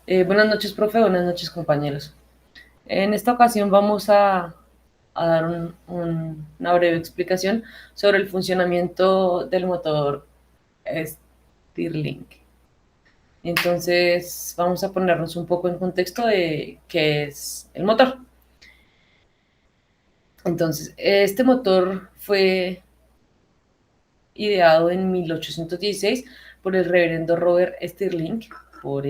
Buenas noches, profe. Buenas noches, compañeros. En esta ocasión vamos a dar una breve explicación sobre el funcionamiento del motor Stirling. Entonces, vamos a ponernos un poco en contexto de qué es el motor. Entonces, este motor fue ideado en 1816 por el reverendo Robert Stirling. Por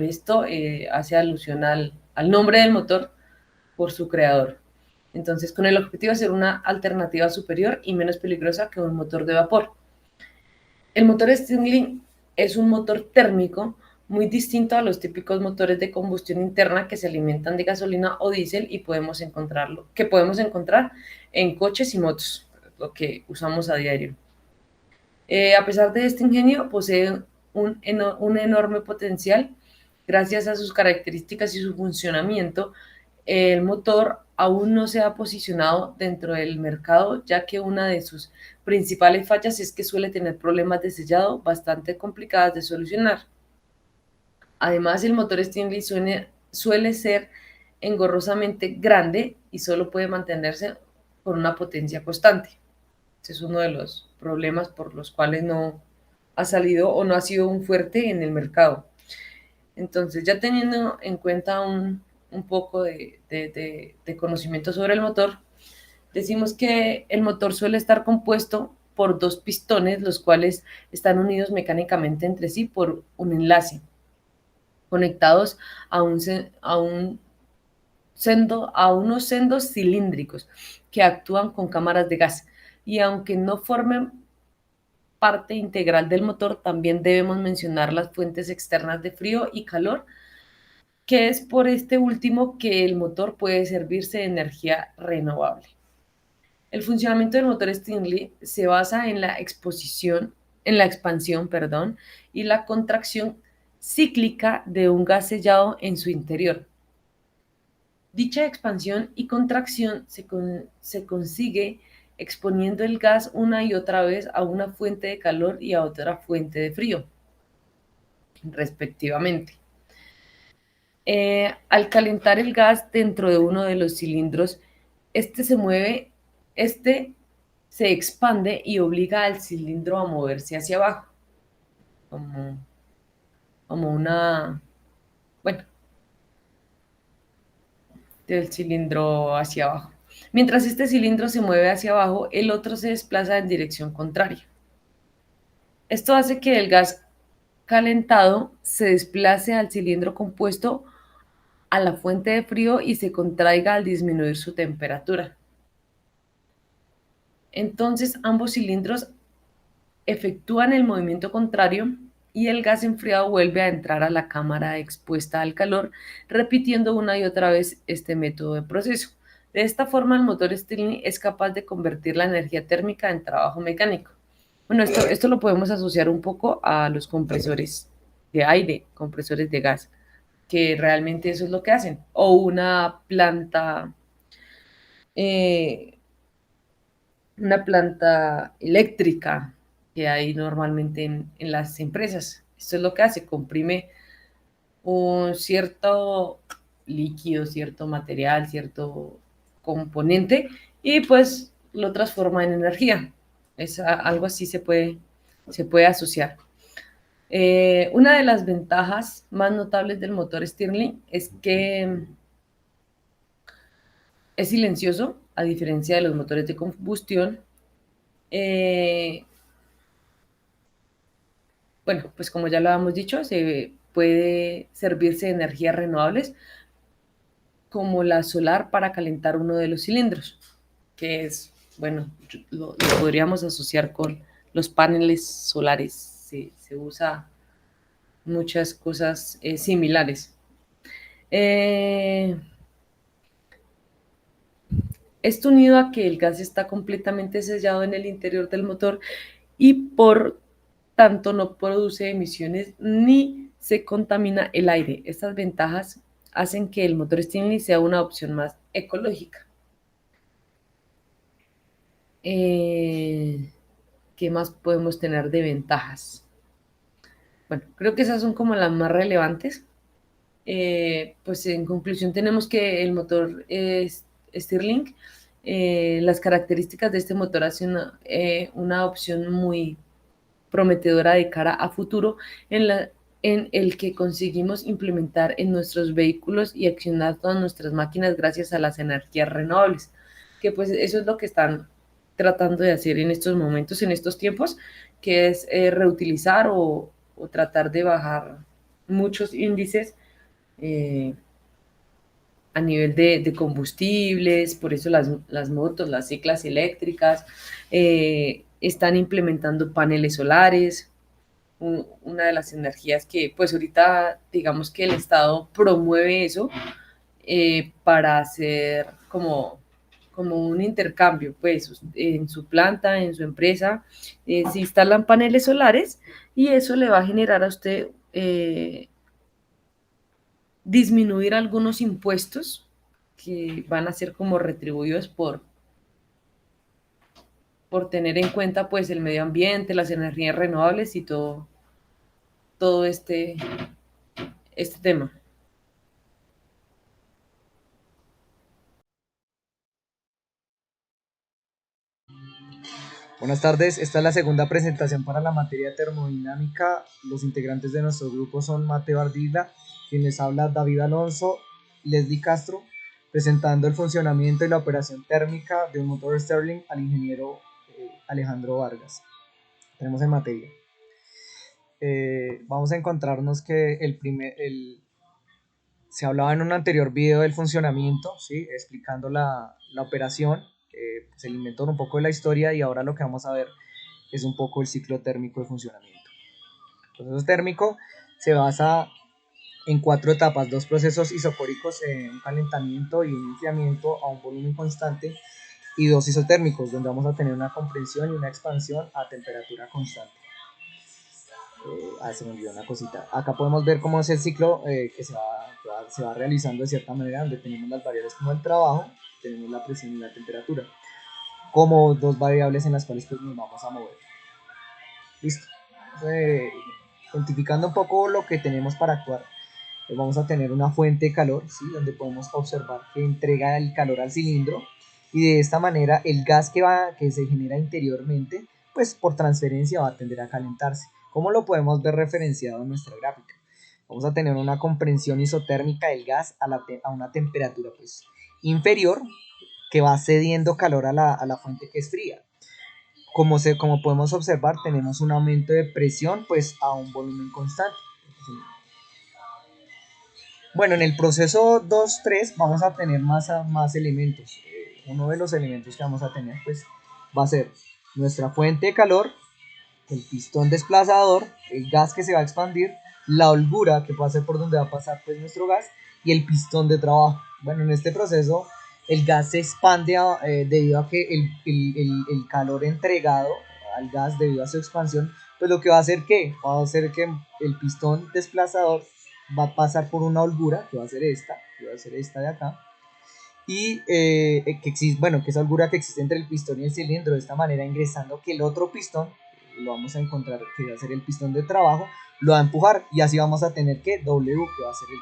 esto hace alusión al nombre del motor por su creador. Entonces, con el objetivo de ser una alternativa superior y menos peligrosa que un motor de vapor. El motor Stirling es un motor térmico muy distinto a los típicos motores de combustión interna que se alimentan de gasolina o diésel y que podemos encontrar en coches y motos, lo que usamos a diario. A pesar de este ingenio, posee un enorme potencial. Gracias a sus características y su funcionamiento, el motor aún no se ha posicionado dentro del mercado, ya que una de sus principales fallas es que suele tener problemas de sellado bastante complicadas de solucionar. Además, el motor Stingley suele ser engorrosamente grande y solo puede mantenerse con una potencia constante. Ese es uno de los problemas por los cuales no ha salido o no ha sido un fuerte en el mercado. Entonces, ya teniendo en cuenta un poco de conocimiento sobre el motor, decimos que el motor suele estar compuesto por dos pistones, los cuales están unidos mecánicamente entre sí por un enlace, conectados a, a unos sendos cilíndricos que actúan con cámaras de gas. Y aunque no formen parte integral del motor, también debemos mencionar las fuentes externas de frío y calor, que es por este último que el motor puede servirse de energía renovable. El funcionamiento del motor Stirling se basa en la expansión, perdón, y la contracción cíclica de un gas sellado en su interior. Dicha expansión y contracción se consigue exponiendo el gas una y otra vez a una fuente de calor y a otra fuente de frío, respectivamente. Al calentar el gas dentro de uno de los cilindros, este se mueve, este se expande y obliga al cilindro a moverse hacia abajo, como, como una, bueno, del cilindro hacia abajo. Mientras este cilindro se mueve hacia abajo, el otro se desplaza en dirección contraria. Esto hace que el gas calentado se desplace al cilindro compuesto a la fuente de frío y se contraiga al disminuir su temperatura. Entonces ambos cilindros efectúan el movimiento contrario y el gas enfriado vuelve a entrar a la cámara expuesta al calor, repitiendo una y otra vez este método de proceso. De esta forma, el motor Stirling es capaz de convertir la energía térmica en trabajo mecánico. Bueno, esto lo podemos asociar un poco a los compresores de aire, compresores de gas, que realmente eso es lo que hacen. O eh, una planta eléctrica que hay normalmente en las empresas. Esto es lo que hace, comprime un cierto líquido, cierto material, cierto componente y pues lo transforma en energía. Algo así se puede asociar. Una de las ventajas más notables del motor Stirling es que es silencioso, a diferencia de los motores de combustión. Eh, Bueno, pues como ya lo habíamos dicho, se puede servirse de energías renovables como la solar para calentar uno de los cilindros, que es, bueno, lo podríamos asociar con los paneles solares. Se usa muchas cosas similares. Eh, Esto unido a que el gas está completamente sellado en el interior del motor y por tanto no produce emisiones ni se contamina el aire. Estas ventajas hacen que el motor Stirling sea una opción más ecológica. Eh, ¿Qué más podemos tener de ventajas? Bueno, creo que esas son como las más relevantes. Pues en conclusión tenemos que el motor Stirling, las características de este motor hacen una opción muy prometedora de cara a futuro en el que conseguimos implementar en nuestros vehículos y accionar todas nuestras máquinas gracias a las energías renovables, que pues eso es lo que están tratando de hacer en estos momentos, en estos tiempos, que es reutilizar o tratar de bajar muchos índices eh, a nivel de combustibles, por eso las motos, las ciclas eléctricas, están implementando paneles solares, una de las energías que pues ahorita digamos que el Estado promueve eso para hacer como un intercambio, pues en su planta, en su empresa, se instalan paneles solares y eso le va a generar a usted disminuir algunos impuestos que van a ser como retribuidos por tener en cuenta pues el medio ambiente, las energías renovables y todo este tema. Buenas tardes, esta es la segunda presentación para la materia de termodinámica. Los integrantes de nuestro grupo son Mateo Ardila, quien les habla David Alonso, Leslie Castro, presentando el funcionamiento y la operación térmica de un motor Stirling al ingeniero Alejandro Vargas. Tenemos en materia. Vamos a encontrarnos que se hablaba en un anterior video del funcionamiento, ¿sí? Explicando la operación, pues el inventor, un poco de la historia, y ahora lo que vamos a ver es un poco el ciclo térmico de funcionamiento. El proceso térmico se basa en 4 etapas, 2 procesos isocóricos, un calentamiento y un enfriamiento a un volumen constante, y 2 isotérmicos, donde vamos a tener una compresión y una expansión a temperatura constante. Se me olvidó una cosita. Acá podemos ver cómo es el ciclo que se va realizando de cierta manera, donde tenemos las variables como el trabajo, tenemos la presión y la temperatura, como dos variables en las cuales pues, nos vamos a mover. Listo. Eh, Identificando un poco lo que tenemos para actuar, vamos a tener una fuente de calor, ¿sí? Donde podemos observar que entrega el calor al cilindro, y de esta manera el gas que se genera interiormente, pues por transferencia va a tender a calentarse. ¿Cómo lo podemos ver referenciado en nuestra gráfica? Vamos a tener una comprensión isotérmica del gas a una temperatura pues inferior, que va cediendo calor a la fuente que es fría. Como podemos observar, tenemos un aumento de presión pues a un volumen constante. Bueno, en el proceso 2-3 vamos a tener más elementos. Uno de los elementos que vamos a tener pues va a ser nuestra fuente de calor, el pistón desplazador, el gas que se va a expandir, la holgura que puede ser por donde va a pasar pues nuestro gas, y el pistón de trabajo. Bueno, en este proceso el gas se expande debido a que el calor entregado al gas debido a su expansión, pues lo que va a hacer que el pistón desplazador va a pasar por una holgura que va a ser esta de acá, y que esa holgura que existe entre el pistón y el cilindro, de esta manera ingresando que el otro pistón, lo vamos a encontrar que va a ser el pistón de trabajo, lo va a empujar, y así vamos a tener que W, que va a ser el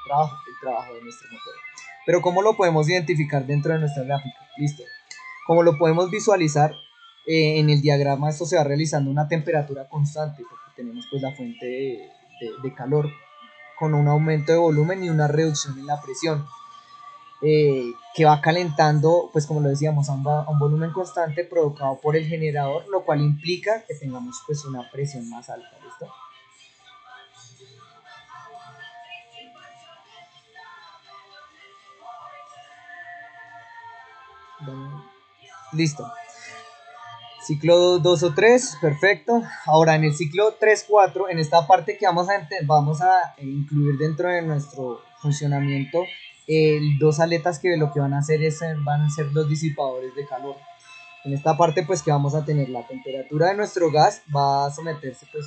trabajo de nuestro motor. Pero ¿cómo lo podemos identificar dentro de nuestra gráfica? Listo. Como lo podemos visualizar en el diagrama, esto se va realizando una temperatura constante, porque tenemos pues la fuente de calor con un aumento de volumen y una reducción en la presión, que va calentando, pues como lo decíamos, a un volumen constante provocado por el generador, lo cual implica que tengamos pues una presión más alta. ¿Listo? Listo. Ciclo 2 o 3, perfecto. Ahora en el ciclo 3-4, en esta parte que vamos a incluir dentro de nuestro funcionamiento, dos aletas que lo que van a hacer van a ser los disipadores de calor. En esta parte pues que vamos a tener la temperatura de nuestro gas va a someterse pues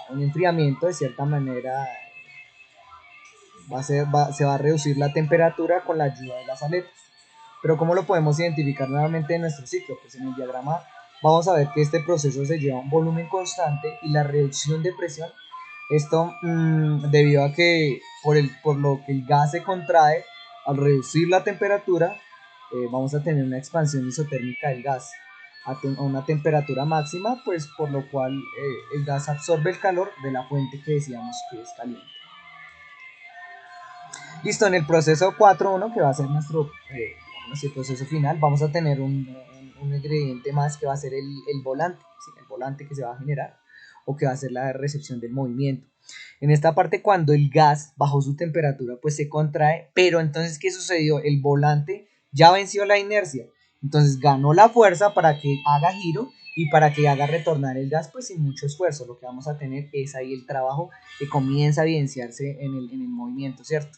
a un enfriamiento, de cierta manera se va a reducir la temperatura con la ayuda de las aletas. Pero ¿cómo lo podemos identificar nuevamente en nuestro ciclo? Pues en el diagrama vamos a ver que este proceso se lleva a un volumen constante y la reducción de presión. Esto debido a que por lo que el gas se contrae, al reducir la temperatura, vamos a tener una expansión isotérmica del gas a una temperatura máxima, pues por lo cual el gas absorbe el calor de la fuente que decíamos que es caliente. Listo, en el proceso 4.1, que va a ser nuestro proceso final, vamos a tener un ingrediente más que va a ser el volante, ¿sí? El volante que se va a generar o que va a ser la recepción del movimiento. En esta parte, cuando el gas bajó su temperatura, pues se contrae, pero entonces, ¿qué sucedió? El volante ya venció la inercia, entonces ganó la fuerza para que haga giro y para que haga retornar el gas, pues sin mucho esfuerzo. Lo que vamos a tener es ahí el trabajo que comienza a evidenciarse en el movimiento, ¿cierto?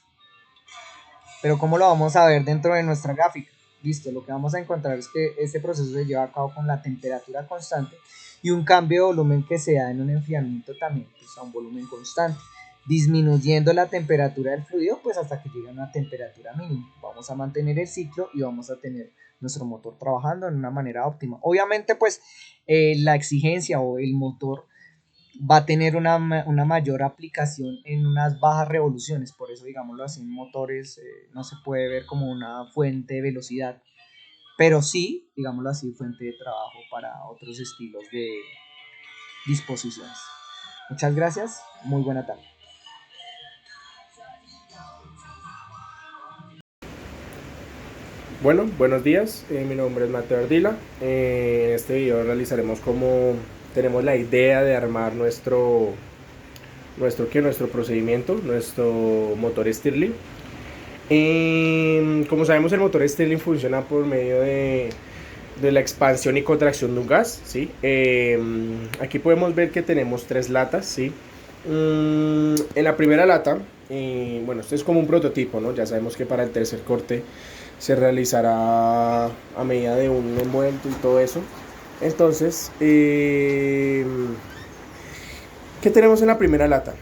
Pero ¿cómo lo vamos a ver dentro de nuestra gráfica? Listo, lo que vamos a encontrar es que este proceso se lleva a cabo con la temperatura constante y un cambio de volumen que se da en un enfriamiento también, pues a un volumen constante, disminuyendo la temperatura del fluido pues hasta que llegue a una temperatura mínima. Vamos a mantener el ciclo y vamos a tener nuestro motor trabajando en una manera óptima. Obviamente pues la exigencia o el motor va a tener una mayor aplicación en unas bajas revoluciones, por eso digámoslo así, en motores no se puede ver como una fuente de velocidad, pero sí, digámoslo así, fuente de trabajo para otros estilos de disposiciones. Muchas gracias, muy buena tarde. Bueno, buenos días, mi nombre es Mateo Ardila. En este video realizaremos cómo tenemos la idea de armar nuestro procedimiento, nuestro motor Stirling. Como sabemos, el motor Stirling funciona por medio de la expansión y contracción de un gas, ¿sí? Aquí podemos ver que tenemos 3 latas, ¿sí? En la primera lata, bueno, esto es como un prototipo, ¿no? Ya sabemos que para el tercer corte se realizará a medida de un envuelto y todo eso. Entonces, ¿qué tenemos en la primera lata?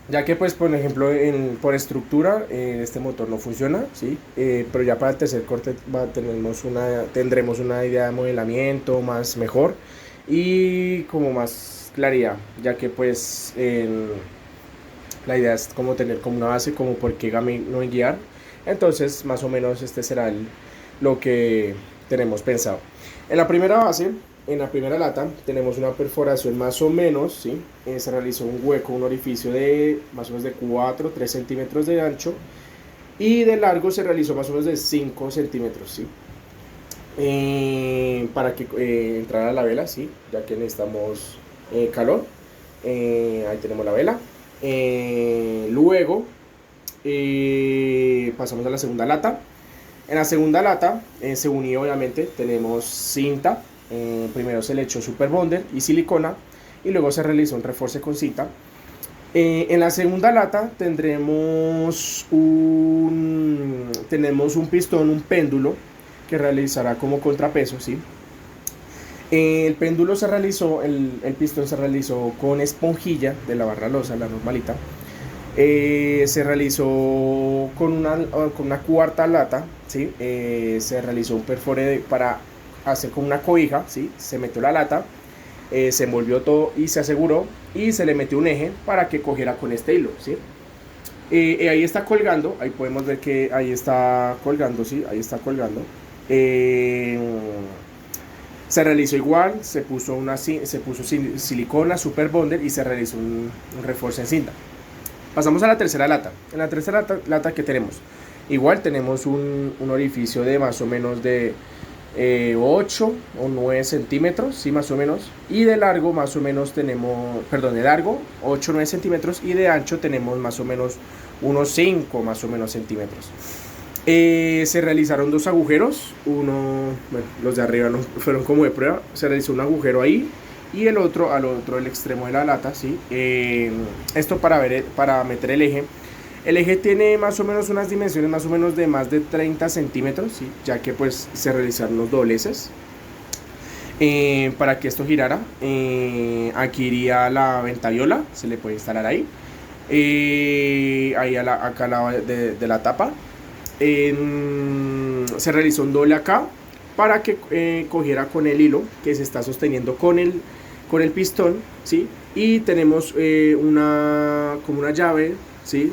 Ya que pues por ejemplo por estructura este motor no funciona, ¿sí? Pero ya para el tercer corte tendremos una idea de modelamiento más mejor y como más claridad, ya que pues la idea es como tener como una base como por qué no guiar. Entonces más o menos este será lo que tenemos pensado. En la primera base, en la primera lata, tenemos una perforación más o menos, ¿sí? Se realizó un hueco, un orificio de más o menos de 3 centímetros de ancho y de largo se realizó más o menos de 5 centímetros, ¿sí? Para que entrara la vela, ¿sí? Ya que necesitamos calor. Ahí tenemos la vela. Luego pasamos a la segunda lata. En la segunda lata se unió, obviamente, tenemos cinta. Primero se le echó Super Bonder y silicona y luego se realizó un reforce con cinta. En la segunda lata tenemos un pistón, un péndulo que realizará como contrapeso, ¿sí? El péndulo se realizó, el pistón se realizó con esponjilla de la barra losa, la normalita. Se realizó con una cuarta lata, ¿sí? Se realizó un perfore para hacer como una cobija, ¿sí? Se metió la lata, se envolvió todo y se aseguró y se le metió un eje para que cogiera con este hilo, ¿sí? Ahí está colgando, ahí podemos ver que ahí está colgando, ¿sí? Ahí está colgando. Se realizó igual, se puso silicona, Super Bonder y se realizó un refuerzo en cinta. Pasamos a la tercera lata. En la tercera lata que tenemos, igual tenemos un orificio de más o menos de 8 o 9 centímetros, sí, más o menos, y de largo más o menos tenemos, de largo 8 o 9 centímetros y de ancho tenemos más o menos unos 5 más o menos centímetros. Se realizaron 2 agujeros, los de arriba no fueron como de prueba, se realizó un agujero ahí y el otro el extremo de la lata, ¿sí? Esto para meter el eje. El eje tiene más o menos unas dimensiones más o menos de más de 30 centímetros, ¿sí? Ya que pues se realizaron los dobleces. Para que esto girara, aquí iría la ventaviola, se le puede instalar ahí. Ahí acá al lado de la tapa. Se realizó un doble acá para que cogiera con el hilo que se está sosteniendo con el pistón, ¿sí? Y tenemos como una llave, ¿sí?